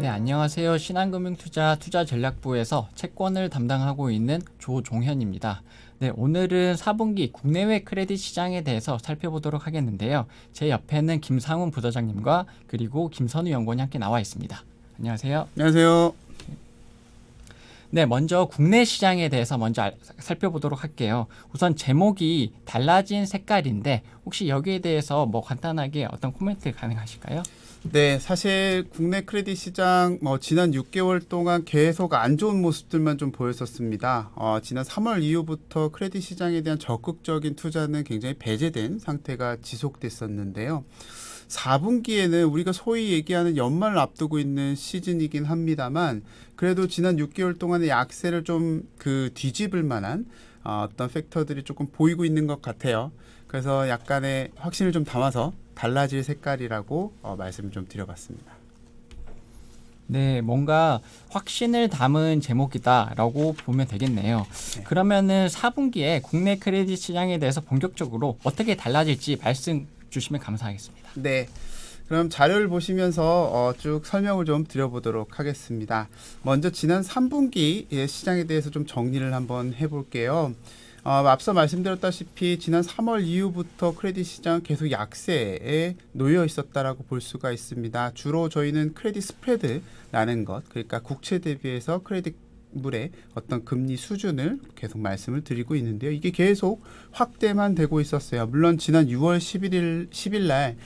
네, 안녕하세요. 신한금융투자 투자전략부에서 채권을 담당하고 있는 조종현입니다. 네, 오늘은 4분기 국내외 크레딧 시장에 대해서 살펴보도록 하겠는데요. 제 옆에는 김상훈 부서장님과 그리고 김선우 연구원이 함께 나와 있습니다. 안녕하세요. 안녕하세요. 네, 먼저 국내 시장에 대해서 먼저 살펴보도록 할게요. 우선 제목이 달라진 색깔인데 혹시 여기에 대해서 간단하게 어떤 코멘트 가능하실까요? 네, 사실 국내 크레딧 시장 지난 6개월 동안 계속 안 좋은 모습들만 좀 보였었습니다. 지난 3월 이후부터 크레딧 시장에 대한 적극적인 투자는 굉장히 배제된 상태가 지속됐었는데요. 4분기에는 우리가 소위 얘기하는 연말을 앞두고 있는 시즌이긴 합니다만 그래도 지난 6개월 동안의 약세를 좀 뒤집을 만한 어떤 팩터들이 조금 보이고 있는 것 같아요. 그래서 약간의 확신을 좀 담아서 달라질 색깔이라고 말씀을 좀 드려봤습니다. 네, 뭔가 확신을 담은 제목이다라고 보면 되겠네요. 네. 그러면은 4분기에 국내 크레딧 시장에 대해서 본격적으로 어떻게 달라질지 말씀 주시면 감사하겠습니다. 네. 그럼 자료를 보시면서 쭉 설명을 좀 드려보도록 하겠습니다. 먼저 지난 3분기 시장에 대해서 좀 정리를 한번 해볼게요. 앞서 말씀드렸다시피 지난 3월 이후부터 크레딧 시장은 계속 약세에 놓여 있었다라고 볼 수가 있습니다. 주로 저희는 크레딧 스프레드라는 것, 그러니까 국채 대비해서 크레딧 물의 어떤 금리 수준을 계속 말씀을 드리고 있는데요. 이게 계속 확대만 되고 있었어요. 물론 지난 6월 10일 날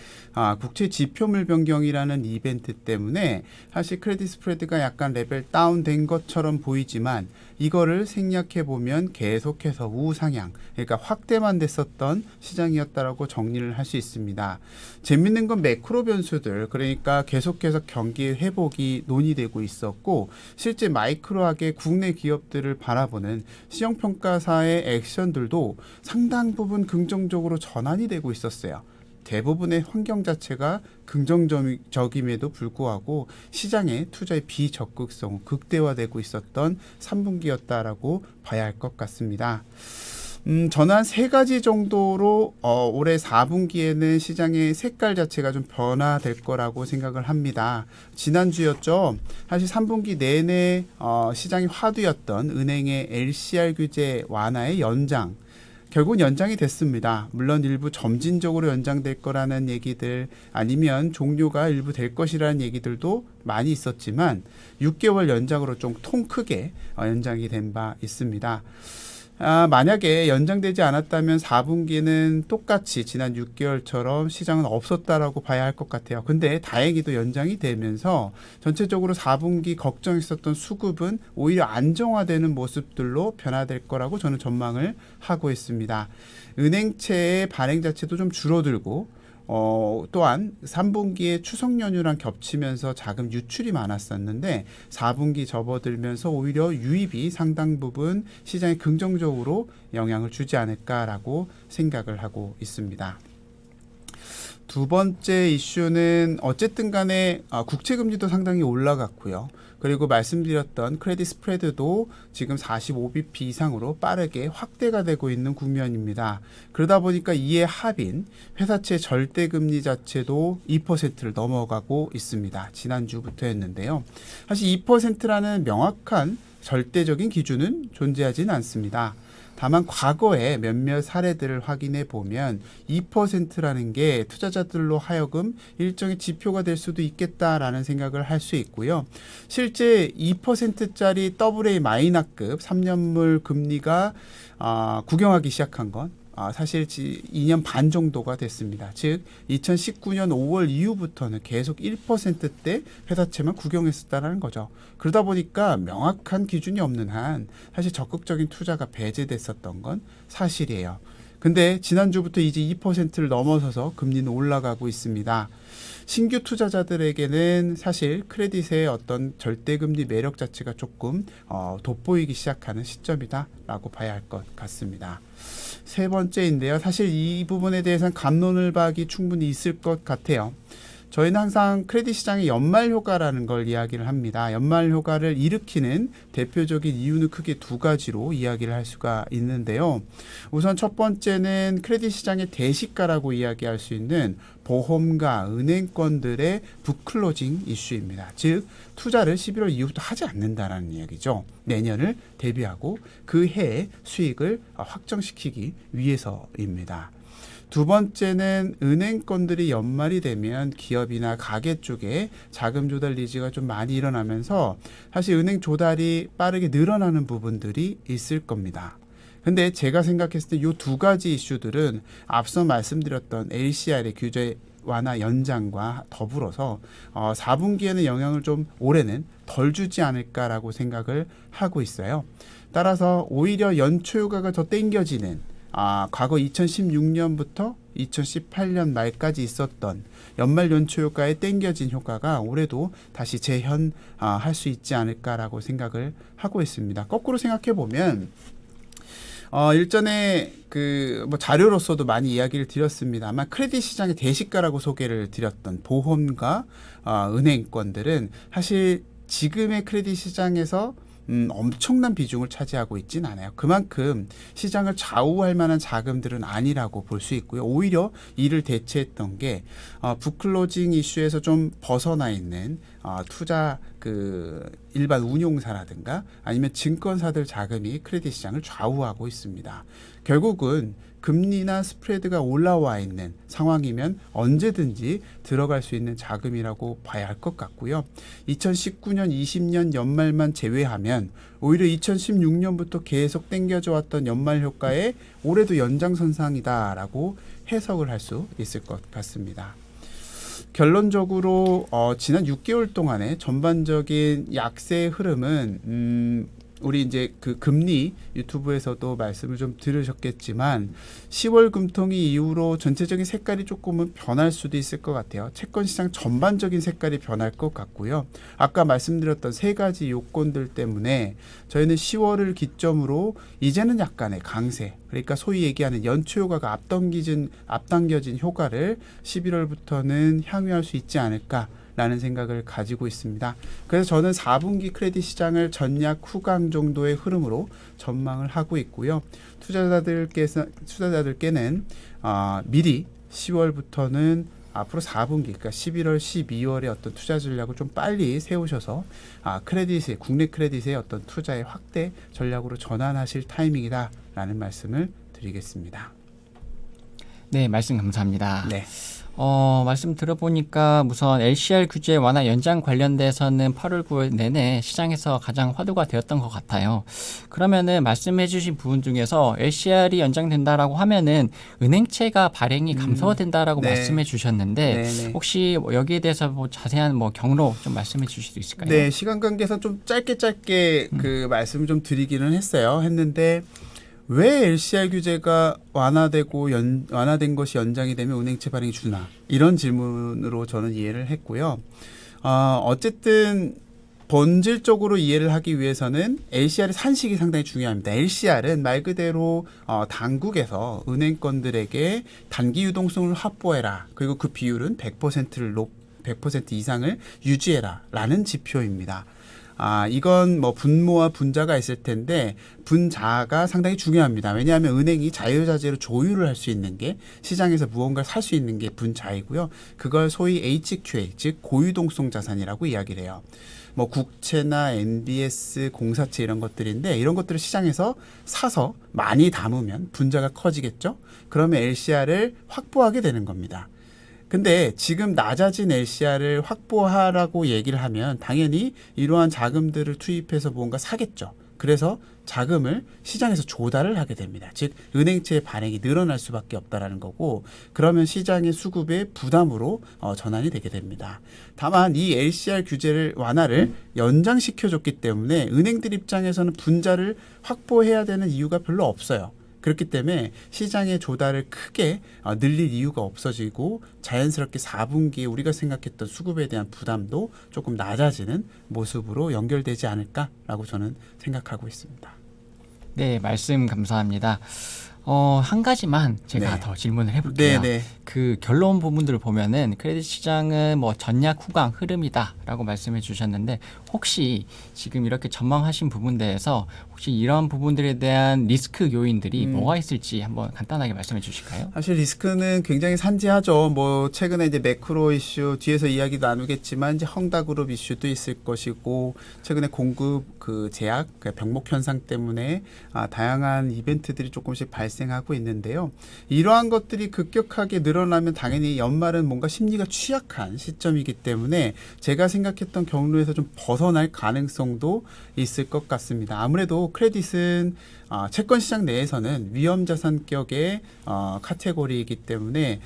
국채 지표물 변경이라는 이벤트 때문에 사실 크레딧 스프레드가 약간 레벨 다운된 것처럼 보이지만 이거를 생략해 보면 계속해서 우상향, 그러니까 확대만 됐었던 시장이었다라고 정리를 할 수 있습니다. 재밌는 건 매크로 변수들, 그러니까 계속해서 경기 회복이 논의되고 있었고 실제 마이크로하게 국내 기업들을 바라보는 시정평가사의 액션들도 상당 부분 긍정적으로 전환이 되고 있었어요. 대부분의 환경 자체가 긍정적임에도 불구하고 시장의 투자의 비적극성은 극대화되고 있었던 3분기였다라고 봐야 할 것 같습니다. 저는 한 세 가지 정도로 올해 4분기에는 시장의 색깔 자체가 좀 변화될 거라고 생각을 합니다. 지난주였죠. 사실 3분기 내내 시장이 화두였던 은행의 LCR 규제 완화의 연장, 결국 연장이 됐습니다. 물론 일부 점진적으로 연장될 거라는 얘기들 아니면 종료가 일부 될 것이라는 얘기들도 많이 있었지만 6개월 연장으로 좀 통 크게 연장이 된 바 있습니다. 만약에 연장되지 않았다면 4분기는 똑같이 지난 6개월처럼 시장은 없었다라고 봐야 할 것 같아요. 근데 다행히도 연장이 되면서 전체적으로 4분기 걱정했었던 수급은 오히려 안정화되는 모습들로 변화될 거라고 저는 전망을 하고 있습니다. 은행채의 발행 자체도 좀 줄어들고 또한 3분기에 추석 연휴랑 겹치면서 자금 유출이 많았었는데 4분기 접어들면서 오히려 유입이 상당 부분 시장에 긍정적으로 영향을 주지 않을까라고 생각을 하고 있습니다. 두 번째 이슈는 어쨌든 간에 국채 금리도 상당히 올라갔고요. 그리고 말씀드렸던 크레딧 스프레드도 지금 45bp 이상으로 빠르게 확대가 되고 있는 국면입니다. 그러다 보니까 이에 합인 회사채 절대금리 자체도 2%를 넘어가고 있습니다. 지난주부터였는데요. 사실 2%라는 명확한 절대적인 기준은 존재하지는 않습니다. 다만 과거에 몇몇 사례들을 확인해 보면 2%라는 게 투자자들로 하여금 일종의 지표가 될 수도 있겠다라는 생각을 할 수 있고요. 실제 2%짜리 AA 마이너급 3년물 금리가 구경하기 시작한 건 사실 2년 반 정도가 됐습니다. 즉 2019년 5월 이후부터는 계속 1%대 회사채만 구경했었다는 거죠. 그러다 보니까 명확한 기준이 없는 한 사실 적극적인 투자가 배제됐었던 건 사실이에요. 근데 지난주부터 이제 2%를 넘어서서 금리는 올라가고 있습니다. 신규 투자자들에게는 사실 크레딧의 어떤 절대금리 매력 자체가 조금 돋보이기 시작하는 시점이다라고 봐야 할 것 같습니다. 세 번째인데요. 사실 이 부분에 대해서는 갑론을박이 충분히 있을 것 같아요. 저희는 항상 크레딧 시장의 연말 효과라는 걸 이야기를 합니다. 연말 효과를 일으키는 대표적인 이유는 크게 두 가지로 이야기를 할 수가 있는데요. 우선 첫 번째는 크레딧 시장의 대시가라고 이야기할 수 있는 보험과 은행권들의 북클로징 이슈입니다. 즉 투자를 11월 이후부터 하지 않는다라는 이야기죠. 내년을 대비하고 그 해의 수익을 확정시키기 위해서입니다. 두 번째는 은행권들이 연말이 되면 기업이나 가계 쪽에 자금 조달 니즈가 좀 많이 일어나면서 사실 은행 조달이 빠르게 늘어나는 부분들이 있을 겁니다. 근데 제가 생각했을 때 이 두 가지 이슈들은 앞서 말씀드렸던 LCR의 규제 완화 연장과 더불어서 4분기에는 영향을 좀 올해는 덜 주지 않을까라고 생각을 하고 있어요. 따라서 오히려 연초 효과가 더 땡겨지는 과거 2016년부터 2018년 말까지 있었던 연말 연초 효과에 땡겨진 효과가 올해도 다시 재현할 수 있지 않을까라고 생각을 하고 있습니다. 거꾸로 생각해 보면 일전에 뭐 자료로서도 많이 이야기를 드렸습니다. 아마 크레딧 시장의 대시가라고 소개를 드렸던 보험과 은행권들은 사실 지금의 크레딧 시장에서 엄청난 비중을 차지하고 있진 않아요. 그만큼 시장을 좌우할 만한 자금들은 아니라고 볼 수 있고요. 오히려 이를 대체했던 게 북클로징 이슈에서 좀 벗어나 있는 투자 일반 운용사라든가 아니면 증권사들 자금이 크레딧 시장을 좌우하고 있습니다. 결국은 금리나 스프레드가 올라와 있는 상황이면 언제든지 들어갈 수 있는 자금이라고 봐야 할 것 같고요. 2019년, 20년 연말만 제외하면 오히려 2016년부터 계속 땡겨져 왔던 연말 효과에 올해도 연장선상이다라고 해석을 할 수 있을 것 같습니다. 결론적으로 지난 6개월 동안의 전반적인 약세의 흐름은 우리 이제 그 금리 유튜브에서도 말씀을 좀 들으셨겠지만 10월 금통위 이후로 전체적인 색깔이 조금은 변할 수도 있을 것 같아요. 채권 시장 전반적인 색깔이 변할 것 같고요. 아까 말씀드렸던 세 가지 요건들 때문에 저희는 10월을 기점으로 이제는 약간의 강세, 그러니까 소위 얘기하는 연초 효과가 앞당겨진 효과를 11월부터는 향유할 수 있지 않을까 라는 생각을 가지고 있습니다. 그래서 저는 4분기 크레딧 시장을 전약 후강 정도의 흐름으로 전망을 하고 있고요. 투자자들께는 미리 10월부터는 앞으로 4분기, 그러니까 11월, 12월에 어떤 투자 전략을 좀 빨리 세우셔서 국내 크레딧의 어떤 투자의 확대 전략으로 전환하실 타이밍이다라는 말씀을 드리겠습니다. 네, 말씀 감사합니다. 네. 말씀 들어보니까 우선 LCR 규제 완화 연장 관련돼서는 8월 9월 내내 시장에서 가장 화두가 되었던 것 같아요. 그러면은 말씀해 주신 부분 중에서 LCR이 연장된다라고 하면은 은행채가 발행이 감소된다라고 네. 말씀해 주셨는데 네네. 혹시 여기에 대해서 자세한 경로 좀 말씀해 주실 수 있을까요? 네, 시간 관계상 좀 짧게 그 말씀을 좀 드리기는 했는데 왜 LCR 규제가 완화된 것이 연장이 되면 은행채 발행이 주나 이런 질문으로 저는 이해를 했고요. 어쨌든 본질적으로 이해를 하기 위해서는 LCR의 산식이 상당히 중요합니다. LCR은 말 그대로 당국에서 은행권들에게 단기 유동성을 확보해라. 그리고 그 비율은 100% 이상을 유지해라라는 지표입니다. 이건 분모와 분자가 있을 텐데 분자가 상당히 중요합니다. 왜냐하면 은행이 자유자재로 조율을 할 수 있는 게 시장에서 무언가를 살 수 있는 게 분자이고요. 그걸 소위 HQA, 즉 고유동성 자산이라고 이야기를 해요. 국채나 NBS, 공사채 이런 것들인데 이런 것들을 시장에서 사서 많이 담으면 분자가 커지겠죠. 그러면 LCR을 확보하게 되는 겁니다. 근데 지금 낮아진 LCR을 확보하라고 얘기를 하면 당연히 이러한 자금들을 투입해서 뭔가 사겠죠. 그래서 자금을 시장에서 조달을 하게 됩니다. 즉 은행채의 발행이 늘어날 수밖에 없다라는 거고 그러면 시장의 수급의 부담으로 전환이 되게 됩니다. 다만 이 LCR 규제를 완화를 연장시켜줬기 때문에 은행들 입장에서는 분자를 확보해야 되는 이유가 별로 없어요. 그렇기 때문에 시장의 조달을 크게 늘릴 이유가 없어지고 자연스럽게 4분기에 우리가 생각했던 수급에 대한 부담도 조금 낮아지는 모습으로 연결되지 않을까라고 저는 생각하고 있습니다. 네, 말씀 감사합니다. 한 가지만 제가 네. 더 질문을 해볼게요. 네, 네. 그 결론 부분들을 보면은 크레딧 시장은 뭐 전약 후강 흐름이다라고 말씀해 주셨는데 혹시 지금 이렇게 전망하신 부분대에서 혹시 이런 부분들에 대한 리스크 요인들이 뭐가 있을지 한번 간단하게 말씀해 주실까요? 사실 리스크는 굉장히 산지하죠. 뭐 최근에 이제 매크로 이슈 뒤에서 이야기 나누겠지만 이제 헝다그룹 이슈도 있을 것이고 최근에 공급 그 제약, 그 병목 현상 때문에 다양한 이벤트들이 조금씩 발생하고 있는데요. 이러한 것들이 급격하게 늘어나면 당연히 연말은 뭔가 심리가 취약한 시점이기 때문에 제가 생각했던 경로에서 좀 벗어날 가능성도 있을 것 같습니다. 아무래도 크레딧은 채권 시장 내에서는 위험자산격의 카테고리이기 때문에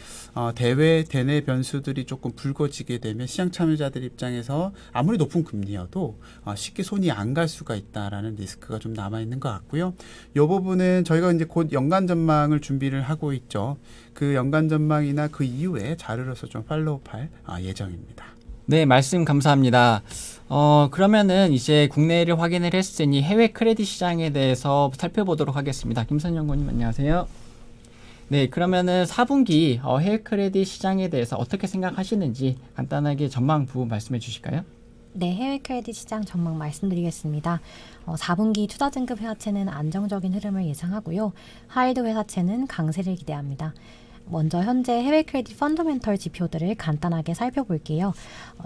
대내 변수들이 조금 불거지게 되면 시장 참여자들 입장에서 아무리 높은 금리여도 쉽게 손이 안 갈 수가 있다라는 리스크가 좀 남아 있는 것 같고요. 이 부분은 저희가 이제 곧 연간 전망을 준비를 하고 있죠. 그 연간 전망이나 그 이후에 자료로서 좀 팔로우할 예정입니다. 네, 말씀 감사합니다. 그러면은 이제 국내를 확인을 했으니 해외 크레딧 시장에 대해서 살펴보도록 하겠습니다. 김선 연구님 안녕하세요. 네, 그러면은 4분기 해외 크레딧 시장에 대해서 어떻게 생각하시는지 간단하게 전망 부분 말씀해 주실까요? 네, 해외 크레딧 시장 전망 말씀드리겠습니다. 4분기 투자 등급 회화채는 안정적인 흐름을 예상하고요. 하이드 회화채는 강세를 기대합니다. 먼저 현재 해외 크레딧 펀더멘털 지표들을 간단하게 살펴볼게요.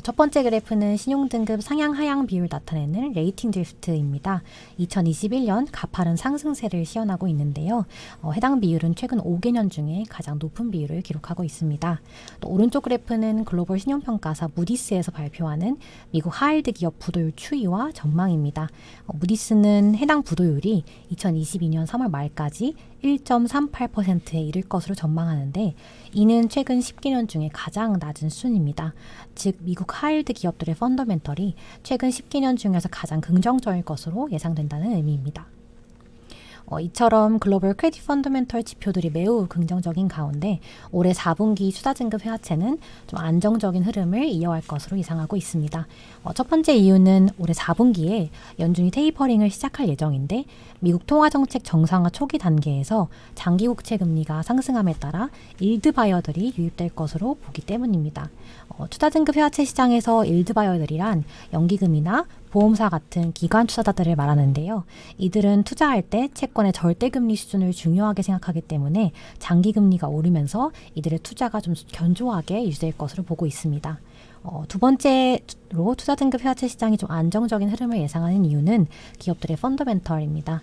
첫 번째 그래프는 신용등급 상향 하향 비율 나타내는 레이팅 드리프트입니다. 2021년 가파른 상승세를 시현하고 있는데요. 해당 비율은 최근 5개년 중에 가장 높은 비율을 기록하고 있습니다. 또 오른쪽 그래프는 글로벌 신용평가사 무디스에서 발표하는 미국 하이드 기업 부도율 추이와 전망입니다. 무디스는 해당 부도율이 2022년 3월 말까지 1.38%에 이를 것으로 전망하는데 이는 최근 10개년 중에 가장 낮은 수준입니다. 즉 미국 하이드 기업들의 펀더멘털이 최근 10개년 중에서 가장 긍정적일 것으로 예상된다는 의미입니다. 이처럼 글로벌 크레딧 펀더멘털 지표들이 매우 긍정적인 가운데 올해 4분기 투자 등급 회화채는 좀 안정적인 흐름을 이어갈 것으로 예상하고 있습니다. 첫 번째 이유는 올해 4분기에 연준이 테이퍼링을 시작할 예정인데 미국 통화정책 정상화 초기 단계에서 장기 국채 금리가 상승함에 따라 일드 바이어들이 유입될 것으로 보기 때문입니다. 투자 등급 회화채 시장에서 일드 바이어들이란 연기금이나 보험사 같은 기관 투자자들을 말하는데요. 이들은 투자할 때 채권의 절대금리 수준을 중요하게 생각하기 때문에 장기금리가 오르면서 이들의 투자가 좀 견조하게 유지될 것으로 보고 있습니다. 두 번째로 투자 등급 회화채 시장이 좀 안정적인 흐름을 예상하는 이유는 기업들의 펀더멘털입니다.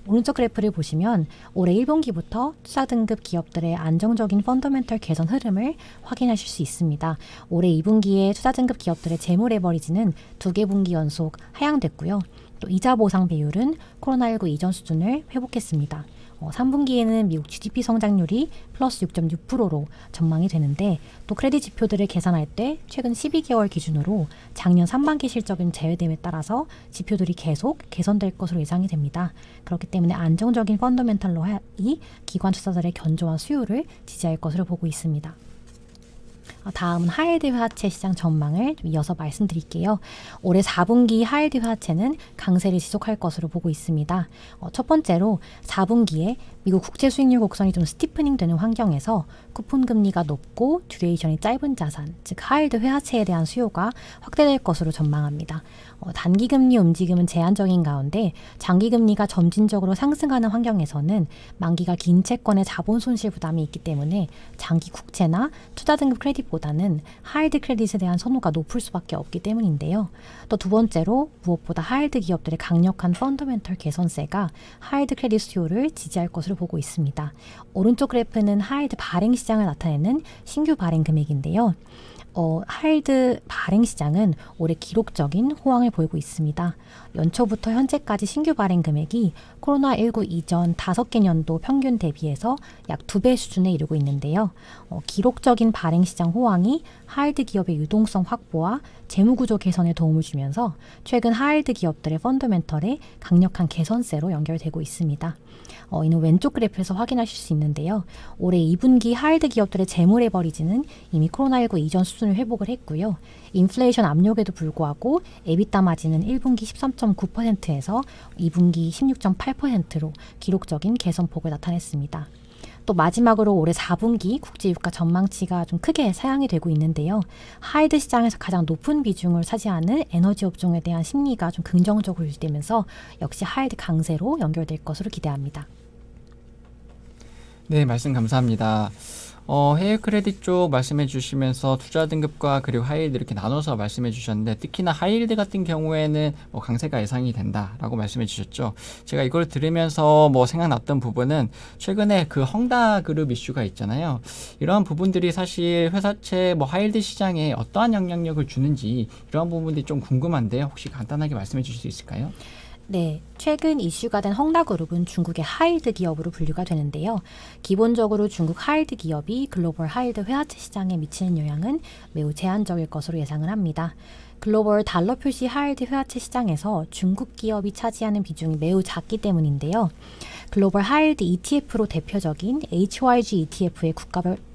오른쪽 그래프를 보시면 올해 1분기부터 투자 등급 기업들의 안정적인 펀더멘털 개선 흐름을 확인하실 수 있습니다. 올해 2분기에 투자 등급 기업들의 재무 레버리지는 2개 분기 연속 하향됐고요. 또 이자 보상 비율은 코로나19 이전 수준을 회복했습니다. 3분기에는 미국 GDP 성장률이 플러스 6.6%로 전망이 되는데 또 크레딧 지표들을 계산할 때 최근 12개월 기준으로 작년 상반기 실적은 제외됨에 따라서 지표들이 계속 개선될 것으로 예상이 됩니다. 그렇기 때문에 안정적인 펀더멘털로 이 기관 투자자들의 견조한 수요를 지지할 것으로 보고 있습니다. 다음은 하이드 회화채 시장 전망을 이어서 말씀드릴게요. 올해 4분기 하이드 회화채는 강세를 지속할 것으로 보고 있습니다. 첫 번째로 4분기에 미국 국채 수익률 곡선이 좀 스티프닝 되는 환경에서 쿠폰 금리가 높고 듀레이션이 짧은 자산, 즉 하이드 회화채에 대한 수요가 확대될 것으로 전망합니다. 단기 금리 움직임은 제한적인 가운데 장기 금리가 점진적으로 상승하는 환경에서는 만기가 긴 채권의 자본 손실 부담이 있기 때문에 장기 국채나 투자 등급 크레딧보다는 하이드 크레딧에 대한 선호가 높을 수밖에 없기 때문인데요. 또 두 번째로 무엇보다 하이드 기업들의 강력한 펀더멘털 개선세가 하이드 크레딧 수요를 지지할 것으로 보고 있습니다. 오른쪽 그래프는 하이드 발행 시장을 나타내는 신규 발행 금액인데요. 하이드 발행 시장은 올해 기록적인 호황을 보이고 있습니다. 연초부터 현재까지 신규 발행 금액이 코로나19 이전 5개 년도 평균 대비해서 약 2배 수준에 이르고 있는데요. 기록적인 발행 시장 호황이 하이드 기업의 유동성 확보와 재무구조 개선에 도움을 주면서 최근 하이힐드 기업들의 펀더멘털에 강력한 개선세로 연결되고 있습니다. 이는 왼쪽 그래프에서 확인하실 수 있는데요. 올해 2분기 하이힐드 기업들의 재무 레버리지는 이미 코로나19 이전 수준을 회복을 했고요. 인플레이션 압력에도 불구하고 에비타 마진은 1분기 13.9%에서 2분기 16.8%로 기록적인 개선폭을 나타냈습니다. 또 마지막으로 올해 4분기 국제 유가 전망치가 좀 크게 사양이 되고 있는데요. 하이드 시장에서 가장 높은 비중을 차지하는 에너지 업종에 대한 심리가 좀 긍정적으로 유지되면서 역시 하이드 강세로 연결될 것으로 기대합니다. 네, 말씀 감사합니다. 해외 크레딧 쪽 말씀해 주시면서 투자 등급과 그리고 하이힐드 이렇게 나눠서 말씀해 주셨는데 특히나 하이힐드 같은 경우에는 강세가 예상이 된다라고 말씀해 주셨죠. 제가 이걸 들으면서 생각났던 부분은 최근에 그 헝다 그룹 이슈가 있잖아요. 이러한 부분들이 사실 회사채 하이힐드 시장에 어떠한 영향력을 주는지 이러한 부분들이 좀 궁금한데요. 혹시 간단하게 말씀해 주실 수 있을까요? 네, 최근 이슈가 된 헝다그룹은 중국의 하이힐드 기업으로 분류가 되는데요. 기본적으로 중국 하이힐드 기업이 글로벌 하이힐드 회화채 시장에 미치는 영향은 매우 제한적일 것으로 예상을 합니다. 글로벌 달러 표시 하이힐드 회화채 시장에서 중국 기업이 차지하는 비중이 매우 작기 때문인데요. 글로벌 하이힐드 ETF로 대표적인 HYG ETF의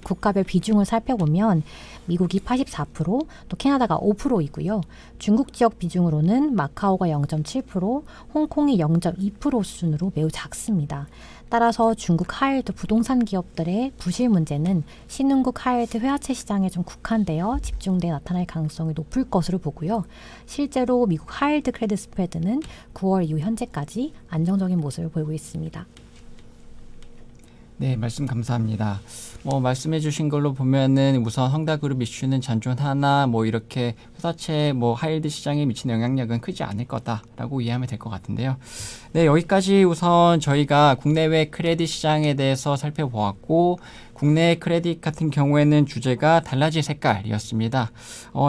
국가별 비중을 살펴보면 미국이 84%, 또 캐나다가 5%이고요. 중국 지역 비중으로는 마카오가 0.7%, 홍콩이 0.2% 수준으로 매우 작습니다. 따라서 중국 하이힐드 부동산 기업들의 부실 문제는 신흥국 하이힐드 회화채 시장에 좀 국한되어 집중돼 나타날 가능성이 높을 것으로 보고요. 실제로 미국 하이힐드 크레딧 스프레드는 9월 이후 현재까지 안정적인 모습을 보이고 있습니다. 네, 말씀 감사합니다. 말씀해 주신 걸로 보면은 우선 헝다그룹 이슈는 잔존 하나 이렇게 회사채 하이힐드 시장에 미치는 영향력은 크지 않을 거다라고 이해하면 될 것 같은데요. 네, 여기까지 우선 저희가 국내외 크레딧 시장에 대해서 살펴보았고 국내 크레딧 같은 경우에는 주제가 달라질 색깔이었습니다.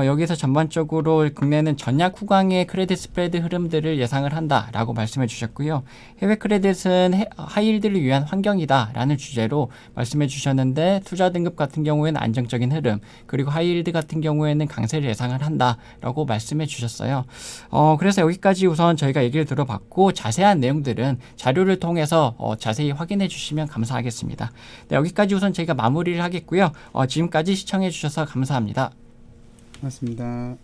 여기서 전반적으로 국내는 전약 후광의 크레딧 스프레드 흐름들을 예상을 한다라고 말씀해 주셨고요. 해외 크레딧은 하이힐드를 위한 환경이다라는 주제로 말씀해 주셨는데 투자 등급 같은 경우에는 안정적인 흐름 그리고 하이힐드 같은 경우에는 강세를 예상을 한다라고 말씀해 주셨어요. 그래서 여기까지 우선 저희가 얘기를 들어봤고 자세한 내용들은 자료를 통해서 자세히 확인해 주시면 감사하겠습니다. 네, 여기까지 우선 저희가 마무리를 하겠고요. 지금까지 시청해 주셔서 감사합니다. 고맙습니다.